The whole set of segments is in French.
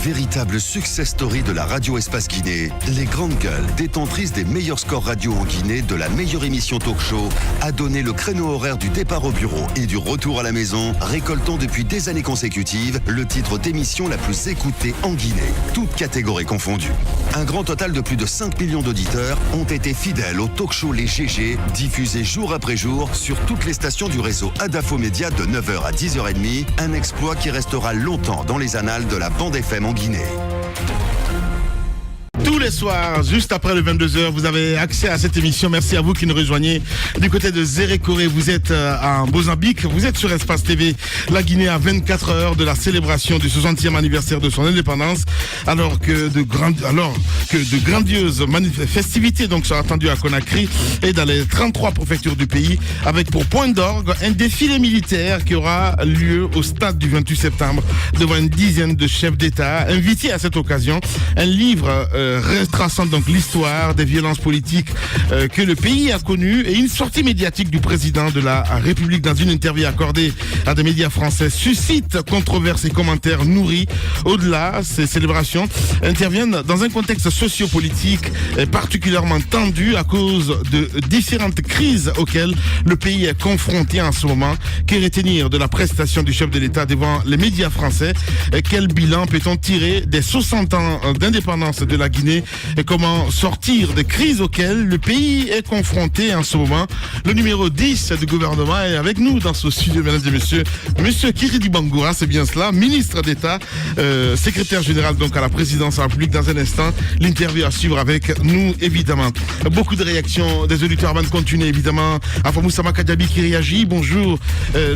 Véritable success story de la radio Espace Guinée, les grandes gueules, détentrices des meilleurs scores radio en Guinée, de la meilleure émission talk show, a donné le créneau horaire du départ au bureau et du retour à la maison, récoltant depuis des années consécutives le titre d'émission la plus écoutée en Guinée, toutes catégories confondues. Un grand total de plus de 5 millions d'auditeurs ont été fidèles au talk show Les GG, diffusé jour après jour sur toutes les stations du réseau Adafo Média de 9h à 10h30, un exploit qui restera longtemps dans les annales de la bande FM en Guinée. Tous les soirs, juste après le 22h, vous avez accès à cette émission. Merci à vous qui nous rejoignez du côté de Zérékoré. Vous êtes à Mozambique, vous êtes sur Espace TV. La Guinée à 24 heures de la célébration du 60e anniversaire de son indépendance, alors que de grandieuses festivités donc sont attendues à Conakry et dans les 33 préfectures du pays, avec pour point d'orgue un défilé militaire qui aura lieu au stade du 28 septembre devant une dizaine de chefs d'État invités à cette occasion. Un livre retraçant donc l'histoire des violences politiques que le pays a connues et une sortie médiatique du président de la République dans une interview accordée à des médias français suscite controverses et commentaires nourris. Au-delà, ces célébrations interviennent dans un contexte sociopolitique particulièrement tendu à cause de différentes crises auxquelles le pays est confronté en ce moment. Que retenir de la prestation du chef de l'État devant les médias français? Quel bilan peut-on tirer des 60 ans d'indépendance de la Guinée et comment sortir des crises auxquelles le pays est confronté en ce moment? Le numéro 10 du gouvernement est avec nous dans ce studio, mesdames et messieurs. Monsieur Kiridi Bangoura, c'est bien cela, ministre d'État, secrétaire général donc à la présidence de la République. Dans un instant, l'interview à suivre avec nous, évidemment. Beaucoup de réactions des auditeurs avant de continuer, évidemment. Afamoussa Makadjabi qui réagit. Bonjour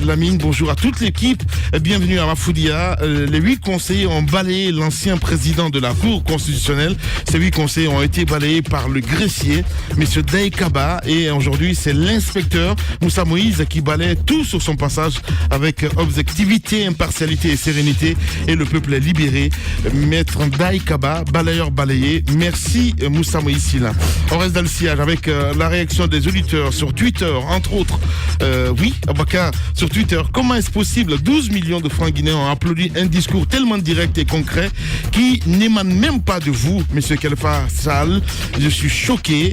Lamine, bonjour à toute l'équipe. Bienvenue à Mafoudia. Les 8 conseillers ont balayé l'ancien président de la Cour constitutionnelle. Ces 8 conseillers ont été balayés par le greffier, M. Daïkaba, et aujourd'hui c'est l'inspecteur Moussa Moïse qui balaye tout sur son passage avec objectivité, impartialité et sérénité, et le peuple est libéré. Maître Daïkaba, balayeur balayé. Merci Moussa Moïse Silla. On reste dans le sillage avec la réaction des auditeurs sur Twitter, entre autres. Oui, Abaka, sur Twitter, comment est-ce possible? 12 millions de francs guinéens ont applaudi un discours tellement direct et concret qui n'émane même pas de vous, Monsieur Khalifa Sall. Je suis choqué.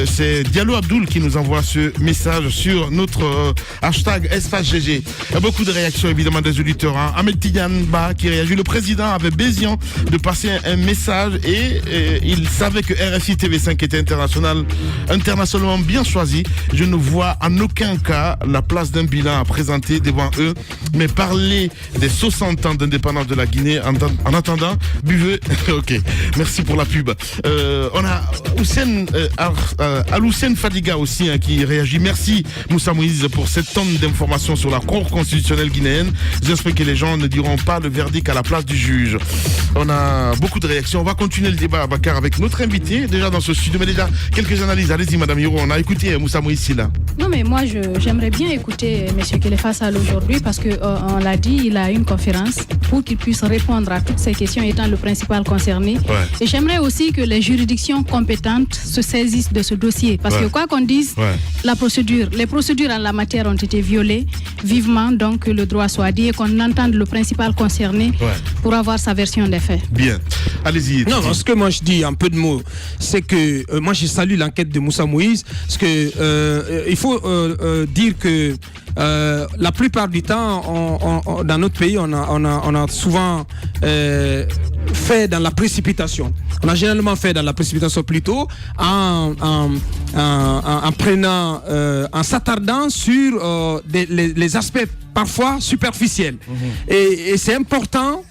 C'est Diallo Abdoul qui nous envoie ce message sur notre hashtag EspaceGG. Beaucoup de réactions évidemment des auditeurs. Ahmed Tidiane-Ba qui réagit. Le président avait besoin de passer un message et il savait que RFI TV5 était internationalement bien choisi. Je ne vois en aucun cas la place d'un bilan à présenter devant eux, mais parler des 60 ans d'indépendance de la Guinée en attendant, buvez. Ok, merci pour la pub. On a Al-Hussein Fadiga aussi qui réagit. Merci Moussa Moïse pour cette tonne d'informations sur la Cour constitutionnelle guinéenne. J'espère que les gens ne diront pas le verdict à la place du juge. On a beaucoup de réactions. On va continuer le débat, Bakar, avec notre invité déjà dans ce studio. Mais déjà, quelques analyses. Allez-y, Madame Hiro. On a écouté Moussa Moïse là. Non, mais moi, j'aimerais bien écouter M. Khalifa Sall aujourd'hui parce qu'on l'a dit, il a une conférence pour qu'il puisse répondre à toutes ces questions étant le principal concerné. Ouais. Et j'aimerais aussi que les juridictions compétentes se saisissent de ce dossier. Parce que quoi qu'on dise, les procédures en la matière ont été violées. Vivement donc que le droit soit dit et qu'on entende le principal concerné pour avoir sa version des faits. Bien. Allez-y. Non, ce que moi je dis en peu de mots, c'est que moi je salue l'enquête de Moussa Moïse, parce que il faut dire que la plupart du temps, dans notre pays, on a souvent fait dans la précipitation. On a généralement fait dans la précipitation plutôt en prenant, en s'attardant sur les aspects parfois superficiels. Et c'est important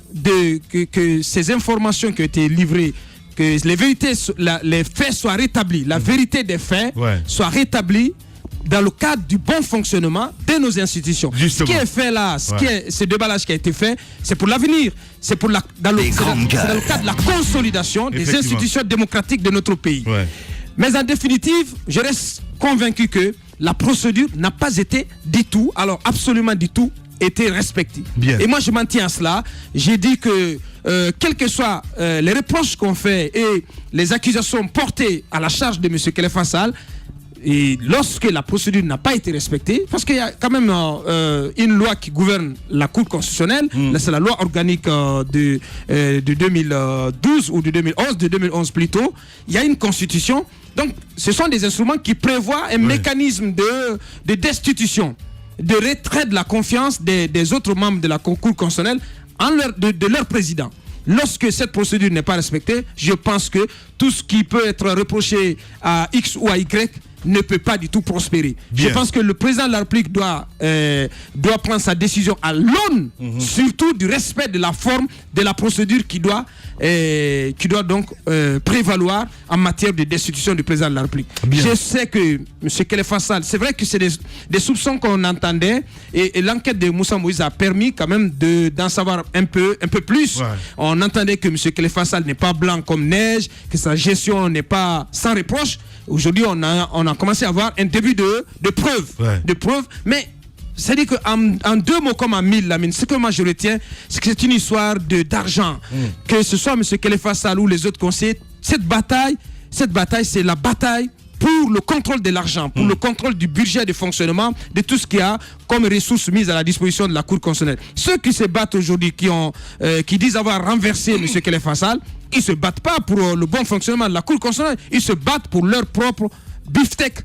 que ces informations qui ont été livrées, que les faits soient rétablis, la vérité des faits soit rétablie dans le cadre du bon fonctionnement de nos institutions. Justement. Ce qui est fait là, ce déballage qui a été fait, c'est pour l'avenir. C'est dans le cadre de la consolidation des institutions démocratiques de notre pays. Mais en définitive, je reste convaincu que la procédure n'a pas été du tout, alors absolument du tout, été respectée. Bien. Et moi, je m'en tiens à cela. J'ai dit que, quels que soient les reproches qu'on fait et les accusations portées à la charge de M. Khalifa Sall, et lorsque la procédure n'a pas été respectée, parce qu'il y a quand même une loi qui gouverne la Cour constitutionnelle, c'est la loi organique de 2012 ou de 2011 plutôt, il y a une constitution. Donc ce sont des instruments qui prévoient un mécanisme de destitution, de retrait de la confiance des autres membres de la Cour constitutionnelle de leur président. Lorsque cette procédure n'est pas respectée, je pense que tout ce qui peut être reproché à X ou à Y ne peut pas du tout prospérer. Bien. Je pense que le président de la République doit prendre sa décision à l'aune, surtout du respect de la forme de la procédure qui doit donc prévaloir en matière de destitution du président de la République. Bien. Je sais que M. Khalifa Sall, c'est vrai que c'est des soupçons qu'on entendait et l'enquête de Moussa Moïse a permis quand même d'en savoir un peu plus. Ouais. On entendait que M. Khalifa Sall n'est pas blanc comme neige, que sa gestion n'est pas sans reproche. Aujourd'hui, on a commencé à avoir un début de preuves. Ouais. De preuves, mais c'est-à-dire qu'en 2 mots comme en 1000, Lamine, ce que moi je retiens, c'est que c'est une histoire d'argent. Que ce soit M. Khalifa Sall ou les autres conseillers, cette bataille, c'est la bataille pour le contrôle de l'argent, pour le contrôle du budget de fonctionnement, de tout ce qu'il y a comme ressources mises à la disposition de la Cour constitutionnelle. Ceux qui se battent aujourd'hui, qui disent avoir renversé M. Khalifa Sall, ils ne se battent pas pour le bon fonctionnement de la Cour constitutionnelle, ils se battent pour leur propre beefsteak,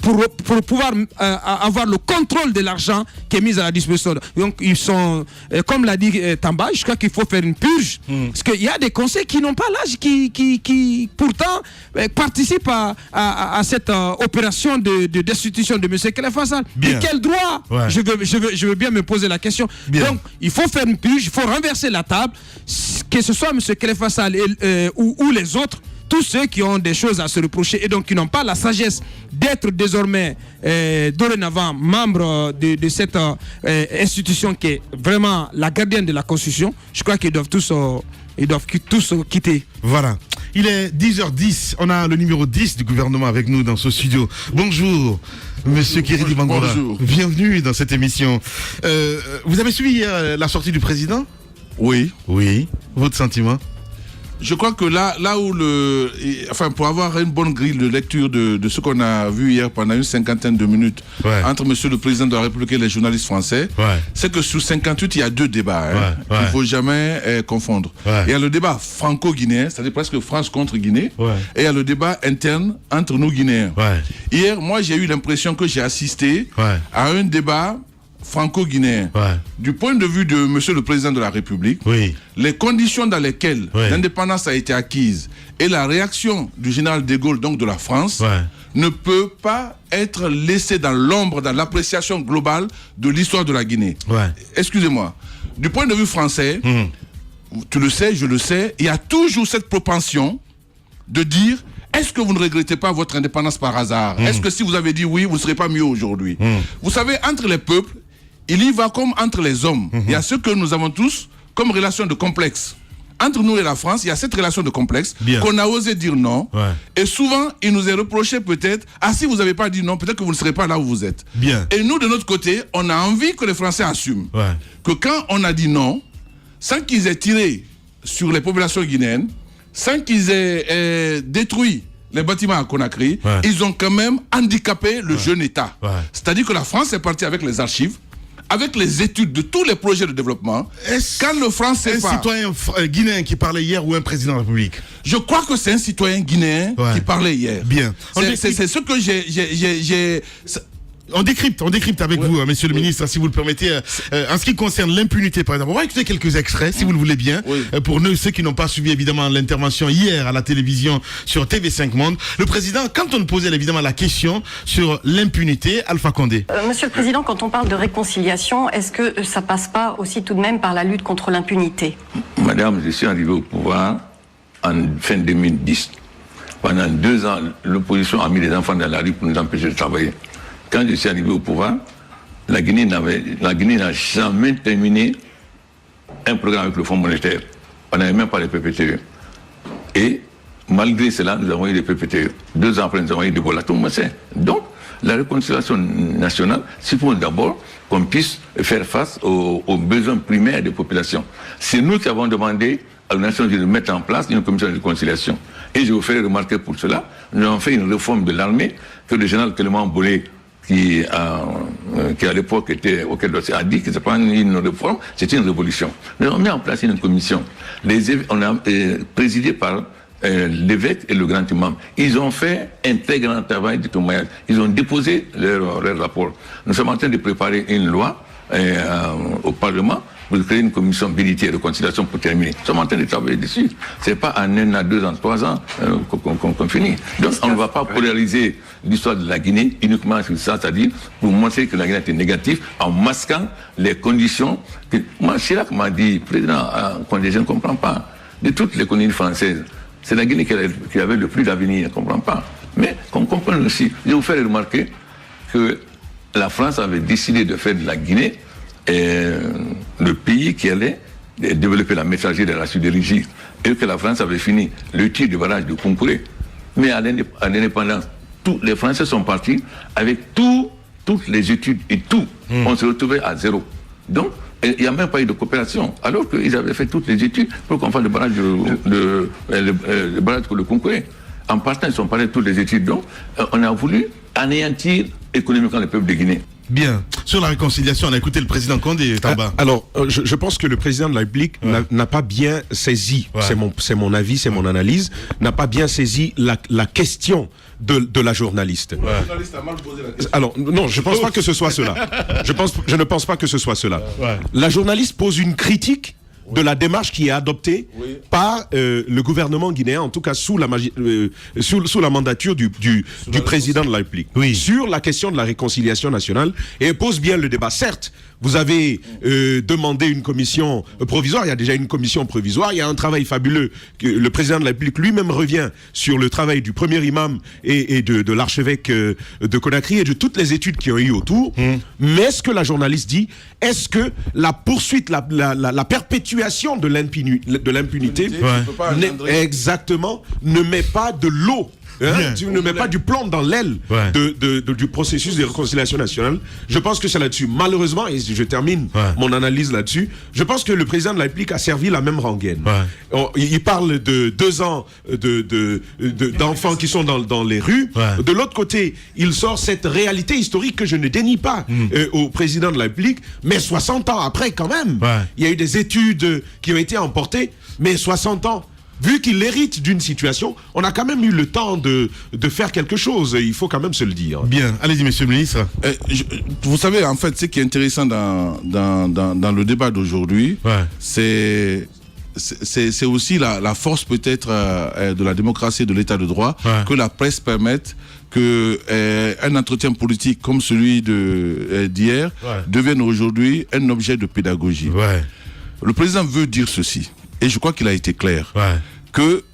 pour pouvoir avoir le contrôle de l'argent qui est mis à la disposition. Donc ils sont, comme l'a dit Tamba, je crois qu'il faut faire une purge, parce qu'il y a des conseils qui n'ont pas l'âge, qui pourtant participent à cette opération de destitution de M. Khalifa Sall. Et quel droit? Je veux bien me poser la question. Bien. Donc il faut faire une purge, il faut renverser la table, que ce soit M. Khalifa Sall ou les autres, tous ceux qui ont des choses à se reprocher et donc qui n'ont pas la sagesse d'être désormais dorénavant membres de cette institution qui est vraiment la gardienne de la Constitution, je crois qu'ils doivent tous quitter. Voilà. Il est 10h10. On a le numéro 10 du gouvernement avec nous dans ce studio. Bonjour, Monsieur Kéridi Bangoura. Bonjour. Bienvenue dans cette émission. Vous avez suivi la sortie du président? Oui. Oui. Votre sentiment? Je crois que là où pour avoir une bonne grille de lecture de ce qu'on a vu hier pendant une cinquantaine de minutes entre Monsieur le Président de la République et les journalistes français, c'est que sur 58, il y a 2 débats. Il ne faut jamais confondre. Il y a le débat franco-guinéen, c'est-à-dire presque France contre Guinée, et il y a le débat interne entre nous Guinéens. Hier, moi, j'ai eu l'impression que j'ai assisté à un débat franco-guinéen. Du point de vue de Monsieur le Président de la République, les conditions dans lesquelles l'indépendance a été acquise et la réaction du général de Gaulle, donc de la France, ne peut pas être laissée dans l'ombre, dans l'appréciation globale de l'histoire de la Guinée. Excusez-moi. Du point de vue français, tu le sais, je le sais, il y a toujours cette propension de dire: est-ce que vous ne regrettez pas votre indépendance par hasard? Est-ce que si vous avez dit oui, vous ne serez pas mieux aujourd'hui? Vous savez, entre les peuples, il y va comme entre les hommes. Il y a ce que nous avons tous comme relation de complexe. Entre nous et la France, il y a cette relation de complexe qu'on a osé dire non. Et souvent, il nous est reproché peut-être: ah, si vous n'avez pas dit non, peut-être que vous ne serez pas là où vous êtes. Et nous, de notre côté, on a envie que les Français assument que quand on a dit non, sans qu'ils aient tiré sur les populations guinéennes, sans qu'ils aient détruit les bâtiments à Conakry, ils ont quand même handicapé le jeune État. C'est-à-dire que la France est partie avec les archives, avec les études de tous les projets de développement. Quand le franc CFA... Un citoyen guinéen qui parlait hier ou un président de la République? Je crois que c'est un citoyen guinéen qui parlait hier. Bien. C'est ce que j'ai... On décrypte avec vous, monsieur le ministre, si vous le permettez. En ce qui concerne l'impunité, par exemple, on va écouter quelques extraits, si vous le voulez bien, pour ceux qui n'ont pas suivi évidemment l'intervention hier à la télévision sur TV5 Monde. Le président, quand on posait évidemment la question sur l'impunité, Alpha Condé. Monsieur le Président, quand on parle de réconciliation, est-ce que ça passe pas aussi tout de même par la lutte contre l'impunité? Madame, je suis arrivé au pouvoir en fin 2010. Pendant 2 ans, l'opposition a mis les enfants dans la rue pour nous empêcher de travailler. Quand je suis arrivé au pouvoir, la Guinée n'a jamais terminé un programme avec le Fonds monétaire. On n'avait même pas les PPTE. Et malgré cela, nous avons eu des PPTE. 2 ans après, nous avons eu des Bolatomacé. Donc, la réconciliation nationale suppose d'abord qu'on puisse faire face aux besoins primaires des populations. C'est nous qui avons demandé à la Nations Unies de mettre en place une commission de réconciliation. Et je vous fais remarquer pour cela, nous avons fait une réforme de l'armée que le général Clément Bolé, qui à l'époque était au Quai d'Orsay, a dit que c'est pas une réforme, c'est une révolution. Nous avons mis en place une commission. On a présidé par l'évêque et le grand imam. Ils ont fait un très grand travail de témoignage. Ils ont déposé leur rapport. Nous sommes en train de préparer une loi au Parlement pour créer une commission vérité et réconciliation pour terminer. Nous sommes en train de travailler dessus. C'est pas en 1 an, 2 ans, 3 ans qu'on finit. Donc on ne va pas polariser l'histoire de la Guinée uniquement sur ça, c'est-à-dire pour montrer que la Guinée était négative en masquant les conditions. Moi, Chirac m'a dit, président, je ne comprends pas. De toutes les colonies françaises, c'est la Guinée qui avait le plus d'avenir, je ne comprends pas. Mais qu'on comprenne aussi, je vais vous faire remarquer que la France avait décidé de faire de la Guinée le pays qui allait développer la messagerie de la sidérurgie et que la France avait fini le tir du barrage de Kounkouré. Mais à l'indépendance, tous les Français sont partis avec toutes les études et tout. On se retrouvait à zéro. Donc, il n'y a même pas eu de coopération, alors qu'ils avaient fait toutes les études pour qu'on fasse le barrage le barrage de Kounkouré. En partant, ils sont partis de toutes les études. Donc, on a voulu anéantir économiquement le peuple de Guinée. Bien. Sur la réconciliation, on a écouté le président Condé, Tarba. Alors, je pense que le président de la République n'a pas bien saisi, c'est mon avis, c'est mon analyse, n'a pas bien saisi la question de la journaliste. Le journaliste a mal posé la question. Alors, non, je pense pas que ce soit cela. Je ne pense pas que ce soit cela. La journaliste pose une critique de la démarche qui est adoptée par le gouvernement guinéen, en tout cas sous la mandature du président de la République, sur la question de la réconciliation nationale, et elle pose bien le débat. Certes, vous avez demandé une commission provisoire, il y a déjà une commission provisoire, il y a un travail fabuleux, le président de la République lui-même revient sur le travail du premier imam et de l'archevêque de Conakry et de toutes les études qui ont eu autour, mais ce que la journaliste dit, est-ce que la poursuite, la perpétuation de l'impunité, exactement, ne met pas de l'eau, tu ne mets pas du plomb dans l'aile du processus de réconciliation nationale. Je pense que c'est là-dessus. Malheureusement, et je termine mon analyse là-dessus, je pense que le président de la République a servi la même rengaine. Il parle de 2 ans d'enfants qui sont dans les rues. De l'autre côté, il sort cette réalité historique que je ne dénie pas au président de la République, mais 60 ans après quand même. Il y a eu des études qui ont été emportées, mais 60 ans. Vu qu'il hérite d'une situation, on a quand même eu le temps de faire quelque chose. Il faut quand même se le dire. Bien. Allez-y, monsieur le ministre. Vous savez, en fait, ce qui est intéressant dans le débat d'aujourd'hui, c'est aussi la force peut-être de la démocratie et de l'état de droit, que la presse permette que un entretien politique comme celui d'hier devienne aujourd'hui un objet de pédagogie. Le président veut dire ceci. Et je crois qu'il a été clair que,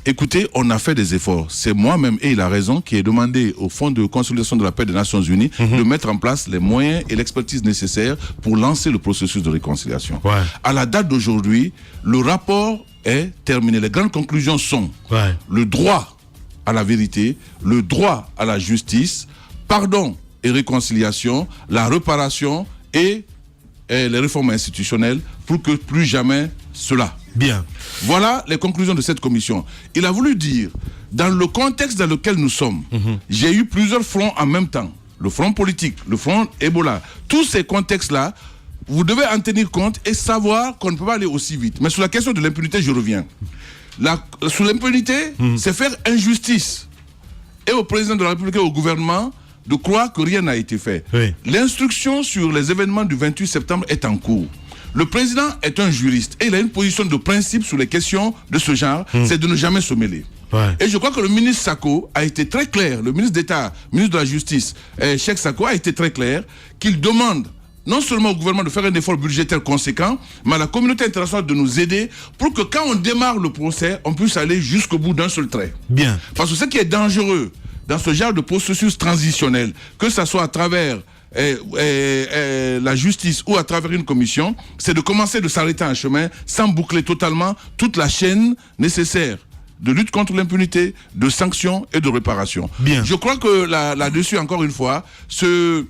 écoutez, on a fait des efforts. C'est moi-même, et il a raison, qui ai demandé au Fonds de consolidation de la paix des Nations Unies de mettre en place les moyens et l'expertise nécessaires pour lancer le processus de réconciliation. À la date d'aujourd'hui, le rapport est terminé. Les grandes conclusions sont le droit à la vérité, le droit à la justice, pardon et réconciliation, la réparation et les réformes institutionnelles pour que plus jamais cela. Bien. Voilà les conclusions de cette commission. Il a voulu dire, dans le contexte dans lequel nous sommes, j'ai eu plusieurs fronts en même temps. Le front politique, le front Ebola. Tous ces contextes-là, vous devez en tenir compte et savoir qu'on ne peut pas aller aussi vite. Mais sur la question de l'impunité, je reviens. Sur l'impunité, c'est faire injustice. Et au président de la République et au gouvernement de croire que rien n'a été fait. L'instruction sur les événements du 28 septembre est en cours. Le président est un juriste et il a une position de principe sur les questions de ce genre, c'est de ne jamais se mêler. Et je crois que le ministre Sako a été très clair, le ministre d'État, ministre de la Justice, Cheikh Sako a été très clair qu'il demande non seulement au gouvernement de faire un effort budgétaire conséquent, mais à la communauté internationale de nous aider pour que quand on démarre le procès, on puisse aller jusqu'au bout d'un seul trait. Bien. Parce que ce qui est dangereux dans ce genre de processus transitionnel, que ce soit à travers la justice ou à travers une commission, c'est de commencer de s'arrêter en chemin sans boucler totalement toute la chaîne nécessaire de lutte contre l'impunité, de sanctions et de réparation. Bien. Je crois que là-dessus, encore une fois, ce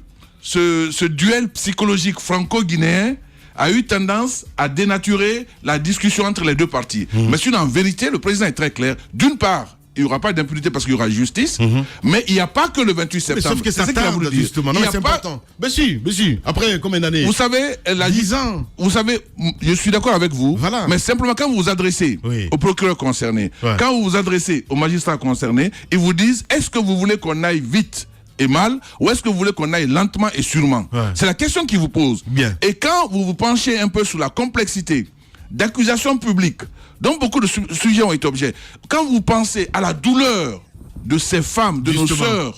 duel psychologique franco-guinéen a eu tendance à dénaturer la discussion entre les deux parties. Mais sinon, en vérité, le président est très clair. D'une part, il n'y aura pas d'impunité parce qu'il y aura justice, mais il n'y a pas que le 28 septembre. Mais sauf que ça tarde, justement. Non, mais c'est important. Mais si. Après combien d'années? Vous savez, 10 ans. Vous savez, je suis d'accord avec vous, mais simplement quand vous vous adressez au procureur concerné, quand vous vous adressez aux magistrats concernés, ils vous disent, est-ce que vous voulez qu'on aille vite et mal, ou est-ce que vous voulez qu'on aille lentement et sûrement? C'est la question qu'ils vous posent. Et quand vous vous penchez un peu sur la complexité d'accusations publiques, dont beaucoup de sujets ont été objets, quand vous pensez à la douleur de ces femmes, de nos sœurs,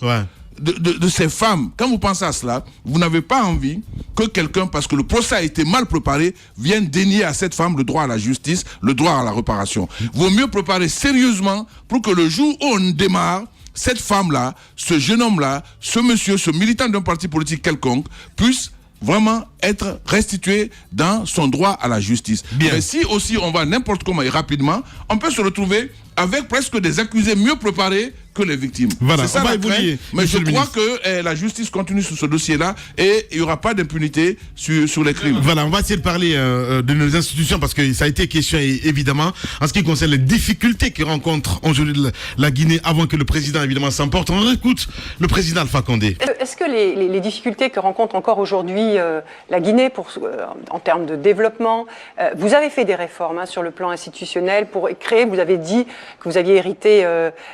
de ces femmes, quand vous pensez à cela, vous n'avez pas envie que quelqu'un, parce que le procès a été mal préparé, vienne dénier à cette femme le droit à la justice, le droit à la réparation. Vaut mieux préparer sérieusement pour que le jour où on démarre, cette femme-là, ce jeune homme-là, ce monsieur, ce militant d'un parti politique quelconque, puisse vraiment être restitué dans son droit à la justice. Mais si aussi on va n'importe comment et rapidement, on peut se retrouver avec presque des accusés mieux préparés que les victimes. Voilà, c'est ça la crainte, mais je crois que la justice continue sur ce dossier-là et il n'y aura pas d'impunité sur les crimes. Voilà, on va essayer de parler de nos institutions parce que ça a été question évidemment en ce qui concerne les difficultés que rencontre aujourd'hui la Guinée avant que le président évidemment s'emporte. On écoute le président Alpha Condé. Est-ce que les difficultés que rencontre encore aujourd'hui la Guinée en termes de développement, vous avez fait des réformes sur le plan institutionnel pour créer, vous avez dit que vous aviez hérité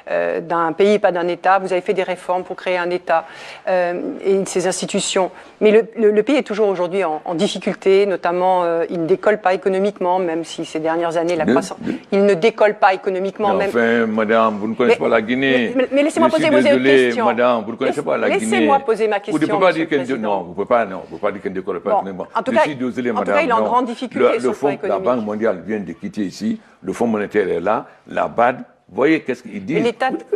d'un pays, pas d'un État. Vous avez fait des réformes pour créer un État et ses institutions. Mais le pays est toujours aujourd'hui en difficulté, notamment il ne décolle pas économiquement, même si ces dernières années, la croissance... Il ne décolle pas économiquement. Mais enfin, madame, vous ne connaissez pas la Guinée. Mais laissez-moi poser vos questions. Madame, vous ne connaissez pas la Guinée. Laissez-moi poser ma question. Vous ne pouvez pas dire qu'elle... Non, vous ne pouvez pas dire qu'elle ne décolle pas économiquement. En tout cas, il est en grande difficulté sur le plan économique. La Banque mondiale vient de quitter ici, le Fonds monétaire est là, la BAD. Vous voyez qu'est-ce qu'ils disent?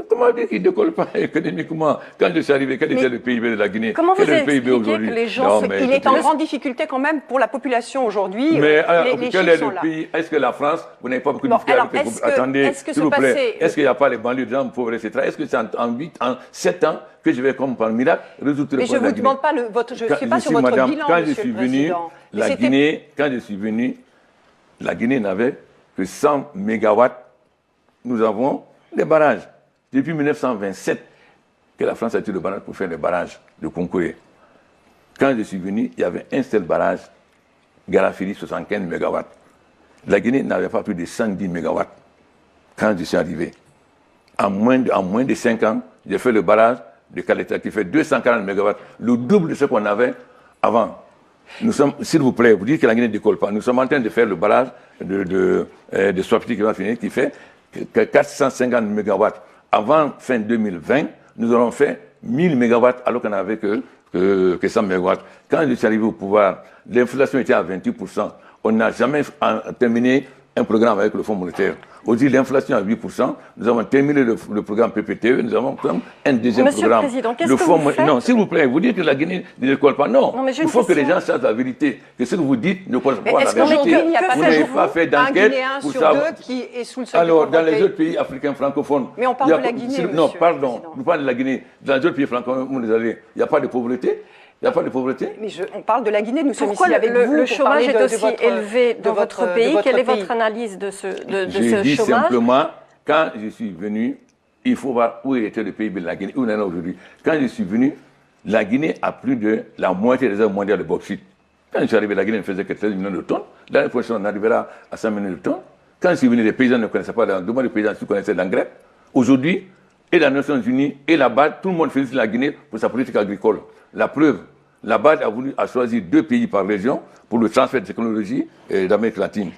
Comment dire qu'ils ne décollent pas économiquement? Quand je suis arrivé, quel était le PIB de la Guinée? Comment vous expliquez que les gens... Il est en grande difficulté quand même pour la population aujourd'hui. Mais quel est le pays? Est-ce que la France, vous n'avez pas beaucoup de difficultés? Attendez, s'il vous plaît. Est-ce qu'il n'y a pas les banlieues de gens pauvres, etc.? Est-ce que c'est en 7 ans que je vais, comme par miracle, résoudre le problème de la Guinée? Mais je ne vous demande pas votre... Je ne suis pas sur votre bilan, quand je suis venu, quand je suis venu, la Guinée n'avait que 100 mégawatts. Nous avons des barrages. Depuis 1927, que la France a été le barrage pour faire les barrages de concours. Quand je suis venu, il y avait un seul barrage, Garafili, 75 mégawatts. La Guinée n'avait pas plus de 110 mégawatts quand je suis arrivé. En moins de 5 ans, j'ai fait le barrage de Caleta qui fait 240 mégawatts, le double de ce qu'on avait avant. Nous sommes, s'il vous plaît, vous dites que la Guinée ne décolle pas. Nous sommes en train de faire le barrage de Swapiti qui va finir, qui fait 450 mégawatts. Avant fin 2020, nous aurons fait 1000 mégawatts alors qu'on n'avait que 100 mégawatts. Quand je suis arrivé au pouvoir, l'inflation était à 28%. On n'a jamais terminé un programme avec le Fonds monétaire. Aujourd'hui, l'inflation à 8%. Nous avons terminé le programme PPTE. Nous avons un deuxième programme. Monsieur le Président, qu'est-ce que vous faites? Non, s'il vous plaît, vous dites que la Guinée ne décolle pas. Non, il faut que les gens sachent la vérité. Que ce que vous dites ne correspond pas à la vérité. Il n'y a pas fait d'enquête pour savoir. Qui est sous le seuil alors, dans les autres pays africains francophones... Mais on parle de la Guinée, Non, pardon, nous parlons de la Guinée. Dans les autres pays francophones, il n'y a pas de pauvreté. Il n'y a pas de pauvreté. Mais on parle de la Guinée, nous sommes ici avec vous. Pourquoi le chômage est aussi élevé dans votre pays? Quelle est votre analyse de ce chômage? J'ai dit simplement, quand je suis venu, il faut voir où était le PIB de la Guinée, où on en est aujourd'hui. Quand je suis venu, la Guinée a plus de la moitié des réserves mondiales de bauxite. Quand je suis arrivé, la Guinée ne faisait que 13 millions de tonnes. L'année prochaine, on arrivera à 100 millions de tonnes. Quand je suis venu, les paysans ne connaissaient pas l'engrais, les paysans connaissaient l'engrais. Aujourd'hui, et les Nations Unies, et la BAD, tout le monde félicite la Guinée pour sa politique agricole. La preuve, la BAD a choisi 2 pays par région pour le transfert de technologie d'Amérique latine.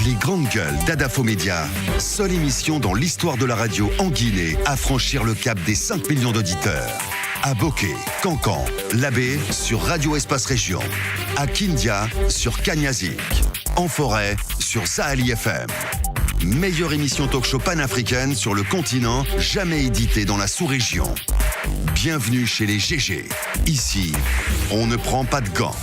Les grandes gueules d'Adafo Média, seule émission dans l'histoire de la radio en Guinée à franchir le cap des 5 millions d'auditeurs. À Bokeh, Cancan, Labé sur Radio Espace Région. À Kindia sur Kanyazik. En forêt sur Saheli FM. Meilleure émission talk-show panafricaine sur le continent, jamais éditée dans la sous-région. Bienvenue chez les GG. Ici, on ne prend pas de gants.